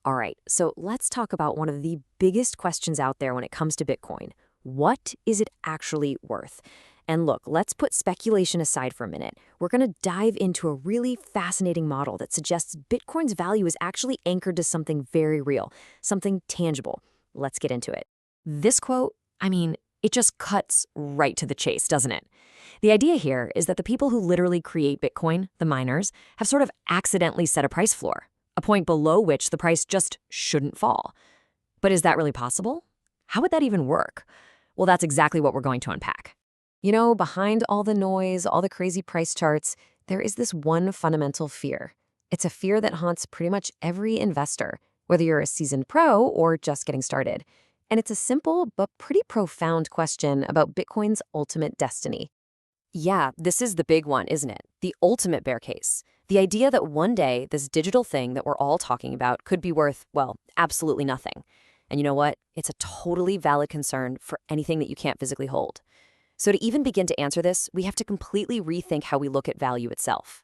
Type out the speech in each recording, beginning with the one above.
All right, so let's talk about one of the biggest questions out there when it comes to Bitcoin. What is it actually worth? And look, let's put speculation aside for a minute. We're going to dive into a really fascinating model that suggests Bitcoin's value is actually anchored to something very real, something tangible. Let's get into it. This quote, it just cuts right to the chase, doesn't it? The idea here is that the people who literally create Bitcoin, the miners, have sort of accidentally set a price floor, a point below which the price just shouldn't fall. But is that really possible? How would that even work? Well, that's exactly what we're going to unpack. You know, behind all the noise, all the crazy price charts, there is this one fundamental fear. It's a fear that haunts pretty much every investor, whether you're a seasoned pro or just getting started. And it's a simple but pretty profound question about Bitcoin's ultimate destiny. Yeah, this is the big one, isn't it? The ultimate bear case. The idea that one day this digital thing that we're all talking about could be worth, well, absolutely nothing. And you know what? It's a totally valid concern for anything that you can't physically hold. So to even begin to answer this, we have to completely rethink how we look at value itself.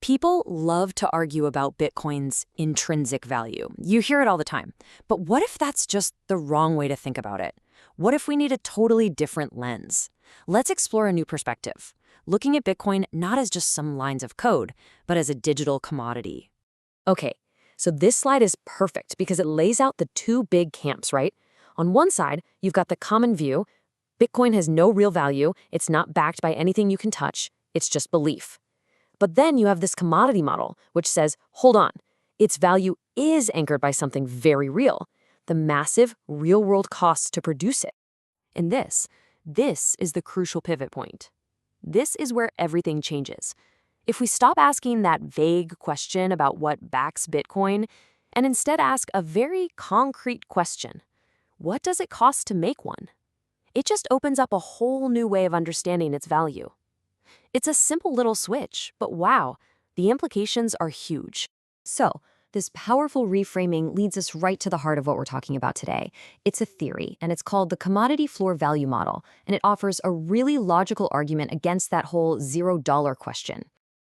People love to argue about Bitcoin's intrinsic value. You hear it all the time. But what if that's just the wrong way to think about it? What if we need a totally different lens? Let's explore a new perspective, looking at Bitcoin not as just some lines of code, but as a digital commodity. Okay, so this slide is perfect because it lays out the two big camps, right? On one side, you've got the common view. Bitcoin has no real value. It's not backed by anything you can touch. It's just belief. But then you have this commodity model, which says, hold on, its value is anchored by something very real, the massive real-world costs to produce it. And this is the crucial pivot point. This is where everything changes. If we stop asking that vague question about what backs Bitcoin and instead ask a very concrete question, what does it cost to make one? It just opens up a whole new way of understanding its value. It's a simple little switch, but wow, the implications are huge. So, this powerful reframing leads us right to the heart of what we're talking about today. It's a theory, and it's called the commodity floor value model, and it offers a really logical argument against that whole $0 question.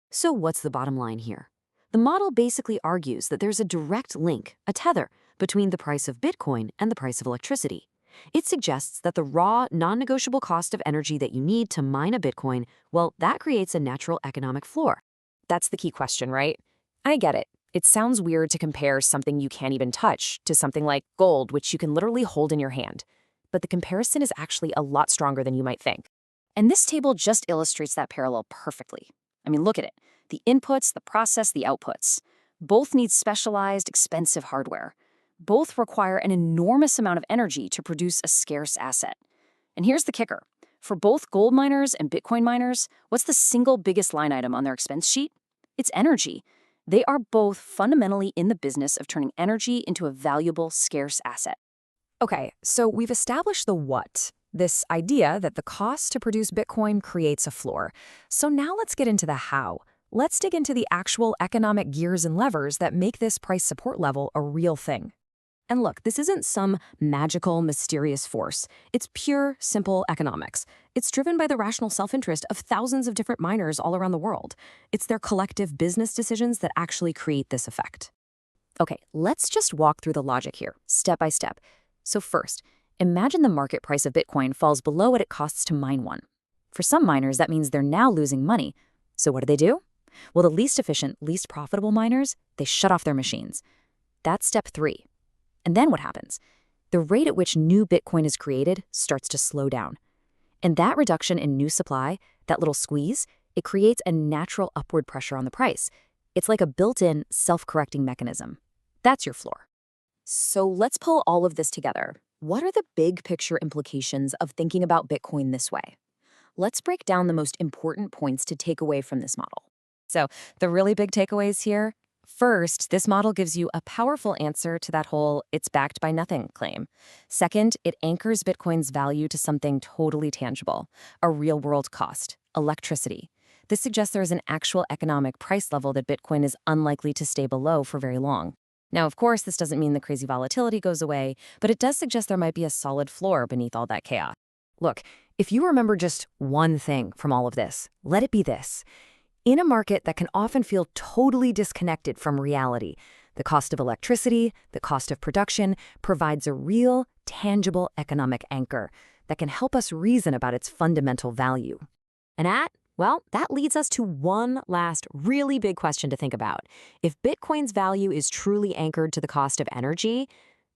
So what's the bottom line here? The model basically argues that there's a direct link, a tether, between the price of Bitcoin and the price of electricity. It suggests that the raw, non-negotiable cost of energy that you need to mine a Bitcoin, well, that creates a natural economic floor. That's the key question, right? I get it. It sounds weird to compare something you can't even touch to something like gold, which you can literally hold in your hand. But the comparison is actually a lot stronger than you might think. And this table just illustrates that parallel perfectly. Look at it. The inputs, the process, the outputs. Both need specialized, expensive hardware. Both require an enormous amount of energy to produce a scarce asset. And here's the kicker. For both gold miners and Bitcoin miners, what's the single biggest line item on their expense sheet? It's energy. They are both fundamentally in the business of turning energy into a valuable, scarce asset. Okay, so we've established the what, this idea that the cost to produce Bitcoin creates a floor. So now let's get into the how. Let's dig into the actual economic gears and levers that make this price support level a real thing. And look, this isn't some magical, mysterious force. It's pure, simple economics. It's driven by the rational self-interest of thousands of different miners all around the world. It's their collective business decisions that actually create this effect. Okay, let's just walk through the logic here, step by step. So first, imagine the market price of Bitcoin falls below what it costs to mine one. For some miners, that means they're now losing money. So what do? Well, the least efficient, least profitable miners, they shut off their machines. That's step 3. And then what happens? The rate at which new Bitcoin is created starts to slow down. And that reduction in new supply, that little squeeze, it creates a natural upward pressure on the price. It's like a built-in, self-correcting mechanism. That's your floor. So let's pull all of this together. What are the big picture implications of thinking about Bitcoin this way? Let's break down the most important points to take away from this model. So the really big takeaways here. First, this model gives you a powerful answer to that whole "it's backed by nothing" claim. Second, it anchors Bitcoin's value to something totally tangible, a real-world cost, electricity. This suggests there is an actual economic price level that Bitcoin is unlikely to stay below for very long. Now, of course, this doesn't mean the crazy volatility goes away, but it does suggest there might be a solid floor beneath all that chaos. Look, if you remember just one thing from all of this, let it be this. In a market that can often feel totally disconnected from reality, The cost of electricity, the cost of production, provides a real, tangible economic anchor that can help us reason about its fundamental value. Well, that leads us to one last really big question to think about. If Bitcoin's value is truly anchored to the cost of energy,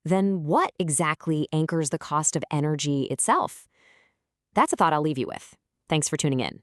then what exactly anchors the cost of energy itself? That's a thought I'll leave you with. Thanks for tuning in.